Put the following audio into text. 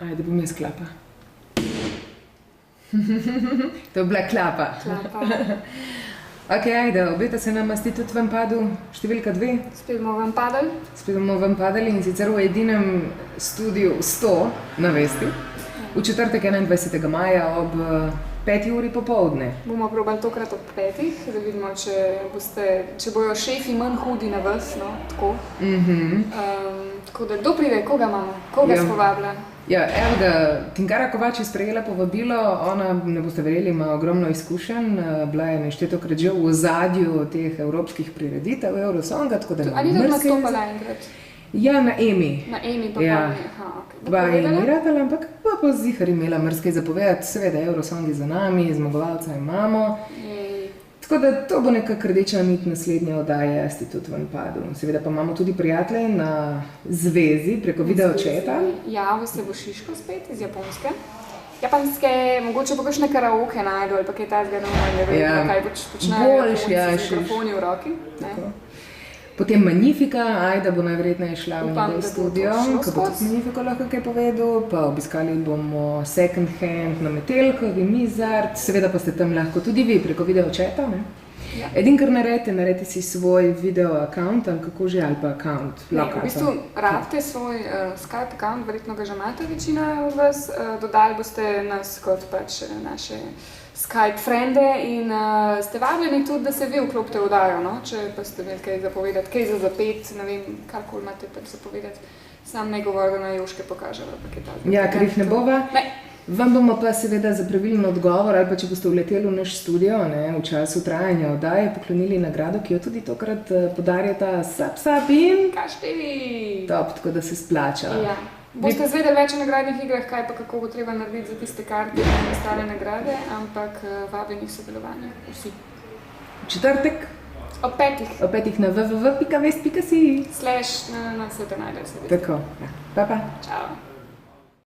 Ajde, bom jaz klapa. To je bila klapa. Ok, ajde, obeta se nam Institut vam padel številka 2. Spet bomo vam padali. Spet bomo vam padali in sicer v edinem studiu 100 na Vesti. V četrtek 21. maja ob 5. uri popoldne. Bomo probali tokrat ob 5, da vidimo, če bojo šefi manj hudi na vas, no, tako. Tako da, kdo pride, koga imamo, koga spovabila? Ja, evo ga, Tinkara Kovač je sprejela povabilo, ona, ne boste verjeli, ima ogromno izkušenj, bila je neštetokrat že v ozadju teh evropskih prireditev Eurosonga, tako da... Ali da nastopala enkrat? Ja, na Emi. Na Emi pa ja. Ba je ni radala, ampak pa zihar imela marsikaj zapovedati, seveda Eurosong je za nami, zmagovalca imamo. Tako da to bo nekako rdeča nit naslednje oddaje Institut vam padel. Seveda pa imamo tudi prijatelje na zvezi preko videočeta. Javil se bo Šiško spet iz Japonske. Japonske, mogoče bo kakšne karaoke najdu ali pa kaj tazga, ne vem, kaj počnejo Japonci z mikrofoni v roki. Potem Magnifica, Ajda bo najverjetneje šla v njegov studio, ko bo tudi Magnifico lahko kaj povedal, pa obiskali bomo Second Hand na Metelkovi, Mizart, seveda pa ste tam lahko tudi vi preko videočeta, ne? Ja. Edin, kar naredite si svoj video account, ali kako že, ali pa account. Ne, v bistvu rabite svoj Skype account, verjetno ga že imate večina od vas, dodali boste nas kot pač naše Skype frende in ste vabljeni tudi, da se vi vklopite v oddajo, no? Če pa ste imeli kaj zapovedati, kaj za zapet, ne vem, karkoli imate pač zapovedati, sam ne govori, da na Joške pokaževa, pa kaj ta. Ja, ker jih ne bova. Ne. Vam bomo pa seveda za pravilen odgovor, ali pa če boste vleteli v naš studio, ne, v času trajanja oddaje, poklonili nagrado, ki jo tudi tokrat podarjata Sap in Kaštevi. Top, tako da se splača. Ja. Boste zvedeli več o nagradnih igrah, kaj pa kako bo treba narediti za tiste karte in ostale nagrade, ampak vabljeni sodelovanje vsi. Četrtek? Ob 5. Ob 5 na www.vest.si. / na vse to najde. Tako, ja. Pa. Čau.